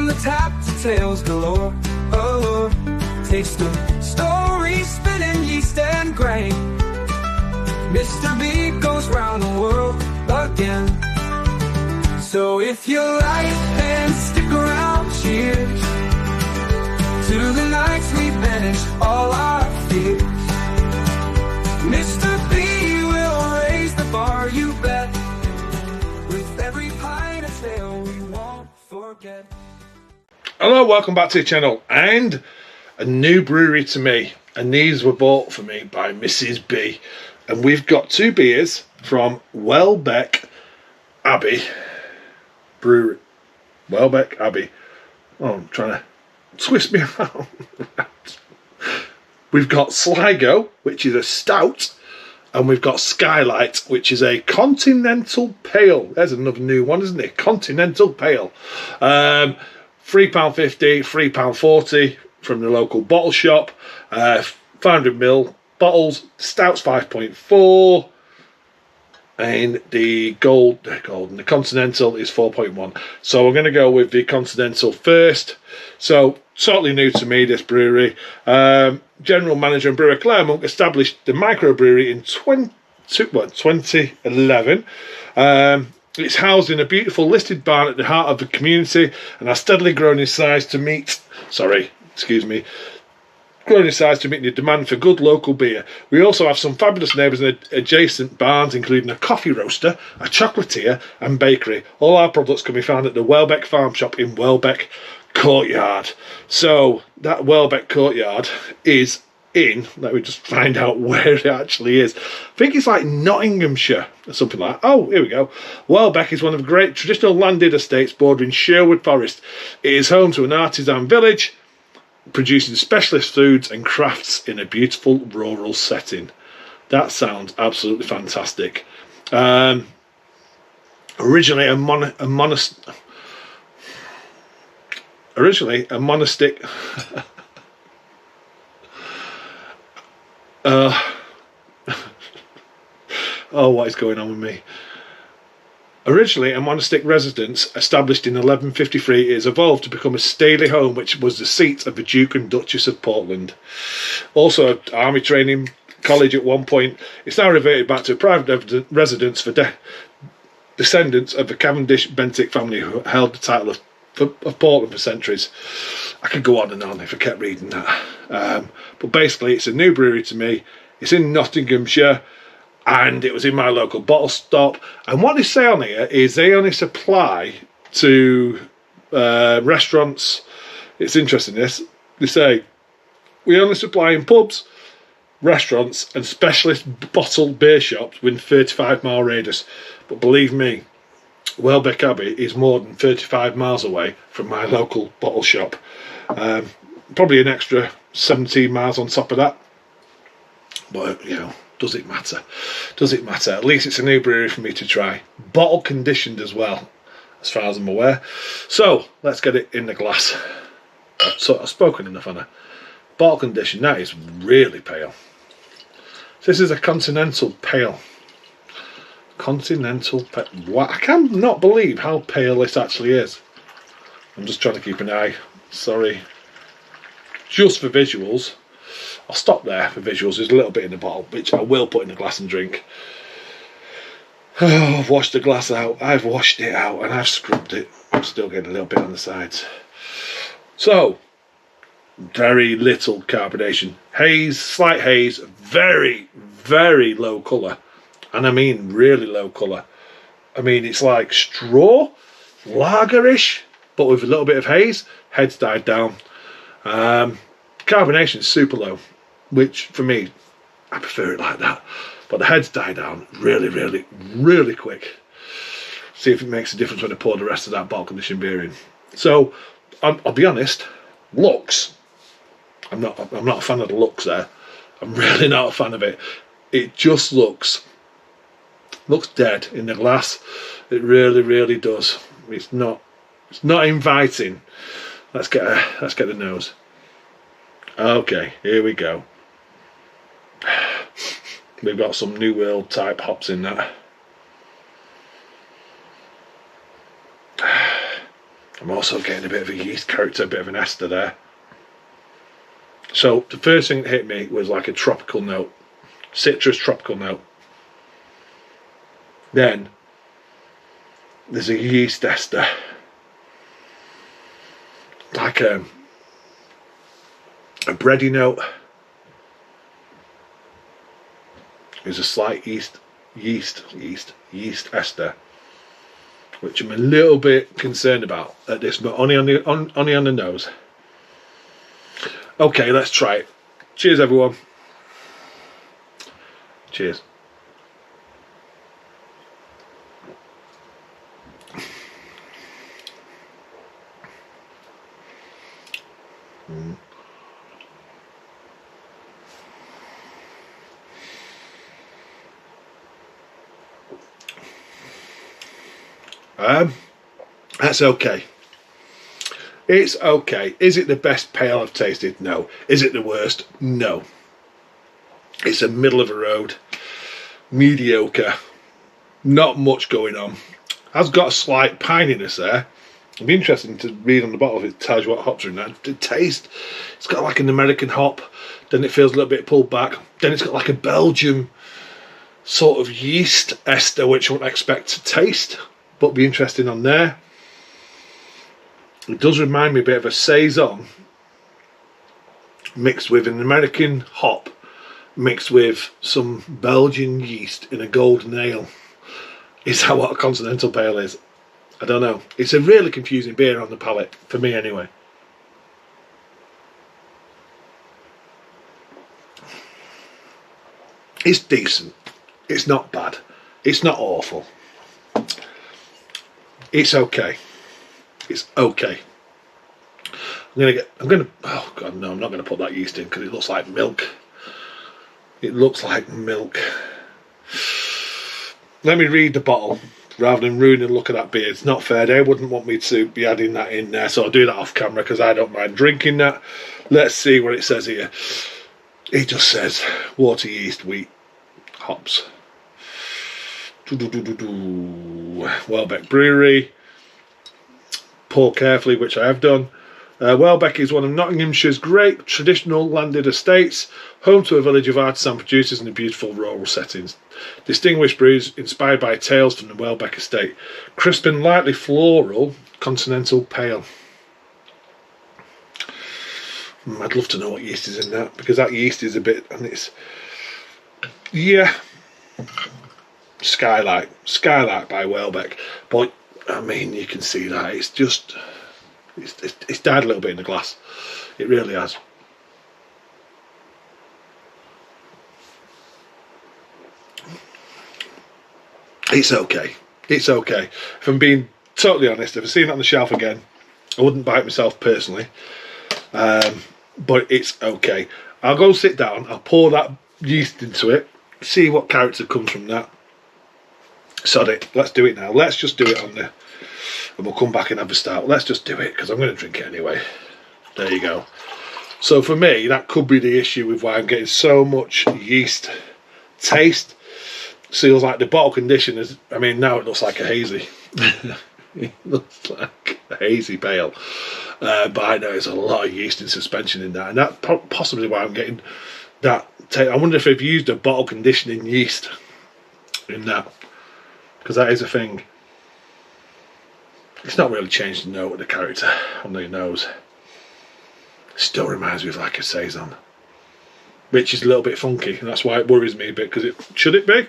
from the tap to tales galore. Oh, taste of stories, spinning yeast and grain. Mr. B goes round the world again. So if you like, then stick around. Cheers to the nights we banished all our fears. Mr. B will raise the bar, you bet. With every pint of ale we won't forget. Hello, welcome back to the channel, and a new brewery to me, and these were bought for me by Mrs. B. And we've got two beers from Welbeck Abbey Brewery. Welbeck Abbey. Oh, I'm trying to twist me around. We've got Sligo, which is a stout, and we've got Skylight, which is a continental pale. There's another new one, isn't it? Continental pale. £3.50, £3.40 from the local bottle shop. 500ml bottles. Stout's 5.4. And the the Continental is 4.1. So we're going to go with the Continental first. So totally new to me, this brewery. General manager and brewer Claire Monk established the microbrewery in 2011. It's housed in a beautiful listed barn at the heart of the community and has steadily grown in size to meet. Growing in size to meet the demand for good local beer. We also have some fabulous neighbours in adjacent barns, including a coffee roaster, a chocolatier and bakery. All our products can be found at the Welbeck Farm Shop in Welbeck Courtyard. So that Welbeck Courtyard is in, let me just find out where it actually is. I think it's like Nottinghamshire or something like that. Oh, here we go. Welbeck is one of the great traditional landed estates bordering Sherwood Forest. It is home to an artisan village, producing specialist foods and crafts in a beautiful rural setting. That sounds absolutely fantastic. Originally a monastic. Oh, what is going on with me? Originally a monastic residence established in 1153, it has evolved to become a stately home which was the seat of the Duke and Duchess of Portland. Also an army training college at one point. It's now reverted back to a private residence for descendants of the Cavendish Bentinck family who held the title of Portland for centuries. I could go on and on if I kept reading that. But basically it's a new brewery to me. It's in Nottinghamshire, and it was in my local bottle stop. And what they say on here is they only supply to restaurants. It's interesting, this. They say, we only supply in pubs, restaurants and specialist bottled beer shops within 35-mile radius. But believe me, Welbeck Abbey is more than 35 miles away from my local bottle shop. Probably an extra 17 miles on top of that. But, you know, does it matter? Does it matter? At least it's a new brewery for me to try. Bottle conditioned as well, as far as I'm aware. So, let's get it in the glass. I've spoken enough on it. Bottle conditioned, that is really pale. This is a Continental Pale. Continental Pale. What? I cannot believe how pale this actually is. I'm just trying to keep an eye. Sorry. Just for visuals. I'll stop there for visuals. There's a little bit in the bottle, which I will put in the glass and drink. Oh, I've washed the glass out. I've washed it out and I've scrubbed it. I'm still getting a little bit on the sides. So, very little carbonation. Haze, slight haze, very, very low colour. And I mean really low colour. I mean, it's like straw, lagerish, but with a little bit of haze. Head's died down. Carbonation is super low, which for me, I prefer it like that. But the heads die down really, really, really quick. See if it makes a difference when I pour the rest of that bottle conditioned beer in. So, I'll be honest, looks. I'm not a fan of the looks there. I'm really not a fan of it. It just looks dead in the glass. It really, really does. It's not inviting. Let's get the nose. Okay, here we go. We've got some New World type hops in that. I'm also getting a bit of a yeast character, a bit of an ester there. So the first thing that hit me was like a tropical note, citrus tropical note. Then there's a yeast ester, like a bready note. There's a slight yeast ester, which I'm a little bit concerned about at this, but only on the nose. Okay, let's try it. Cheers, everyone. Cheers. That's okay. It's okay. Is it the best pale I've tasted? No. Is it the worst? No. It's a middle of the road, mediocre, not much going on. Has got a slight pininess there. It'd be interesting to read on the bottle if it tells you what hops are in that. The taste, it's got like an American hop, then it feels a little bit pulled back, then it's got like a Belgian sort of yeast ester, which I wouldn't expect to taste, but be interesting on there. It does remind me a bit of a saison mixed with an American hop mixed with some Belgian yeast in a golden ale. Is that what a continental pale is? I don't know. It's a really confusing beer on the palate, for me anyway. It's decent. It's not bad. It's not awful. It's okay. It's okay. Oh God, no, I'm not gonna put that yeast in because it looks like milk. It looks like milk. Let me read the bottle rather than ruining the look of that beer. It's not fair. They wouldn't want me to be adding that in there, so I'll do that off camera because I don't mind drinking that. Let's see what it says here. It just says water, yeast, wheat, hops. Welbeck Brewery. Pour carefully, which I have done. Welbeck is one of Nottinghamshire's great traditional landed estates, home to a village of artisan producers in the beautiful rural settings. Distinguished brews inspired by tales from the Welbeck estate. Crisp and lightly floral continental pale. I'd love to know what yeast is in that, because that yeast is a bit, and it's, yeah, Skylight by Welbeck. But I mean, you can see that it's just, it's died a little bit in the glass. It really has. It's okay. It's okay. If I'm being totally honest, if I see it on the shelf again, I wouldn't buy it myself personally. But it's okay. I'll go sit down. I'll pour that yeast into it. See what character comes from that. Sod it. Let's do it now. Let's just do it on the... And we'll come back and have a start. Let's just do it, because I'm going to drink it anyway. There you go. So for me, that could be the issue with why I'm getting so much yeast taste. Feels like the bottle condition is... I mean, now it looks like a hazy. It looks like a hazy pale. But I know there's a lot of yeast in suspension in that. And that's possibly why I'm getting that taste. I wonder if they've used a bottle conditioning yeast in that. Because that is a thing. It's not really changed the note of the character on the nose. Still reminds me of like a saison, which is a little bit funky, and that's why it worries me a bit, because it should it be?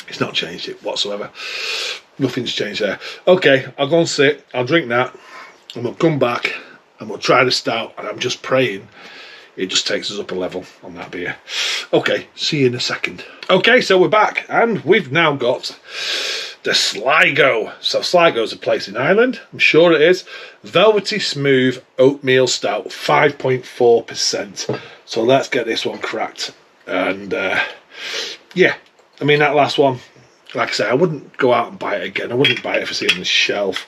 It's not changed it whatsoever. Nothing's changed there. Okay, I'll go and sit, I'll drink that, and we'll come back and we'll try the stout, and I'm just praying it just takes us up a level on that beer. Okay, see you in a second. Okay, so we're back, and we've now got the Sligo. So Sligo's a place in Ireland, I'm sure it is. Velvety smooth oatmeal stout, 5.4%. So let's get this one cracked. And yeah, I mean, that last one, like I say, I wouldn't go out and buy it again. I wouldn't buy it if I see it on the shelf.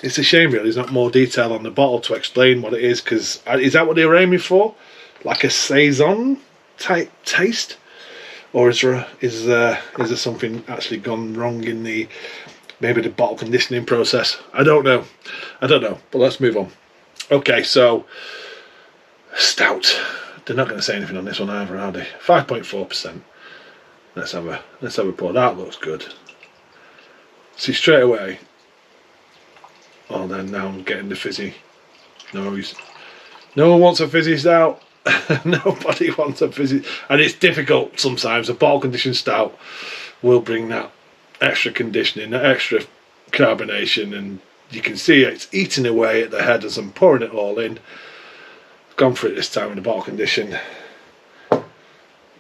It's a shame really there's not more detail on the bottle to explain what it is, because is that what they were aiming for? Like a saison? taste, or is there something actually gone wrong in maybe the bottle conditioning process? I don't know, but let's move on. Okay, so stout. They're not going to say anything on this one either, are they? 5.4%. Let's have a pour. That looks good. See, straight away. Oh, then now I'm getting the fizzy nose. No one wants a fizzy stout. Nobody wants a fizzy, and it's difficult sometimes. A bottle conditioned stout will bring that extra conditioning, that extra carbonation, and you can see it's eating away at the head as I'm pouring it all in. Gone for it this time with the bottle condition,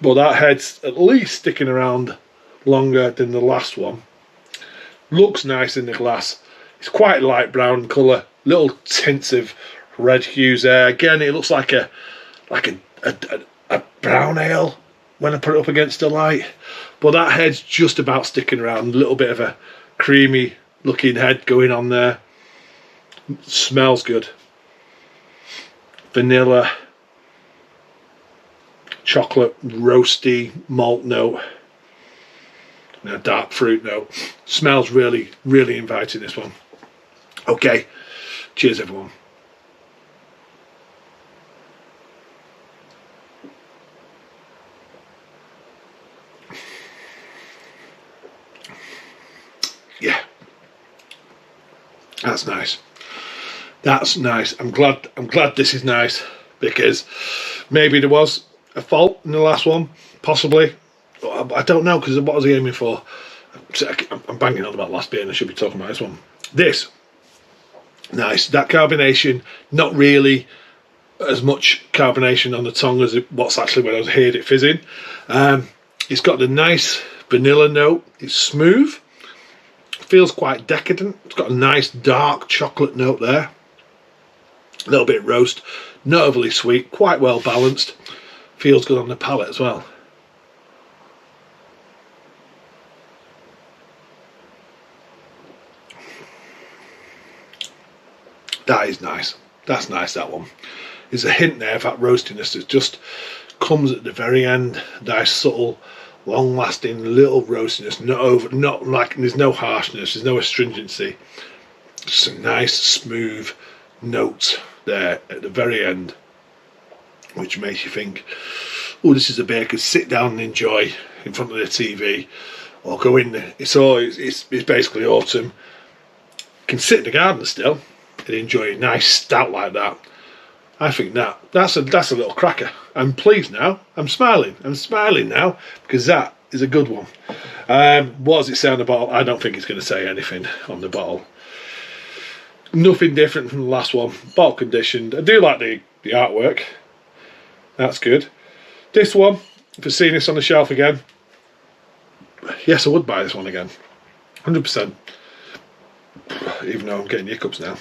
but that head's at least sticking around longer than the last one. Looks nice in the glass. It's quite light brown colour, little tints of red hues there. Again, it looks like a brown ale when I put it up against the light, but that head's just about sticking around. A little bit of a creamy looking head going on there. Smells good. Vanilla, chocolate, roasty malt note, and a dark fruit note. Smells really, really inviting, this one. Okay, cheers everyone. Yeah, that's nice. That's nice. I'm glad this is nice, because maybe there was a fault in the last one, possibly. I don't know, because what was I aiming for? I'm banging on about last beer and I should be talking about this one. This, nice. That carbonation, not really as much carbonation on the tongue as what's actually when I heard it fizzing. It's got the nice vanilla note. It's smooth. Feels quite decadent. It's got a nice dark chocolate note there. A little bit roast, not overly sweet, quite well balanced. Feels good on the palate as well. That is nice. That's nice, that one. There's a hint there of that roastiness that just comes at the very end. Nice, subtle, long-lasting little roastiness. Not like, there's no harshness, there's no astringency. Just a nice, smooth note there at the very end, which makes you think, oh, this is a beer I could sit down and enjoy in front of the TV, or go in there. It's basically autumn. Can sit in the garden still and enjoy a nice stout like that. I think that's a little cracker. I'm pleased now. I'm smiling now, because that is a good one. What does it say on the bottle? I don't think it's going to say anything on the bottle. Nothing different from the last one. Bottle conditioned. I do like the artwork. That's good. This one, for seeing this on the shelf again, yes, I would buy this one again. 100%. Even though I'm getting hiccups now.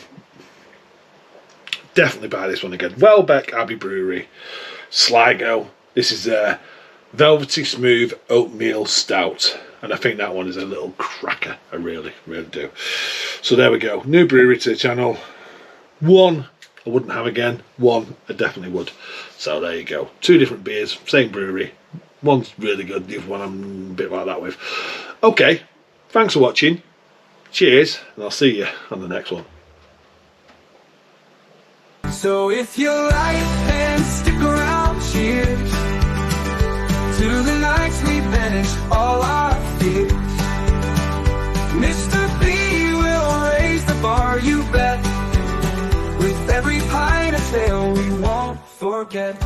Definitely buy this one again. Welbeck Abbey Brewery, Sligo. This is a velvety smooth oatmeal stout, and I think that one is a little cracker. I really, really do. So there we go. New brewery to the channel. One I wouldn't have again. One I definitely would. So there you go. Two different beers, same brewery. One's really good, the other one I'm a bit like that with. Okay, thanks for watching. Cheers, and I'll see you on the next one. So if you like, then stick around. Cheers to the nights we banished all our fears. Mr. B will raise the bar, you bet. With every pint of ale we won't forget.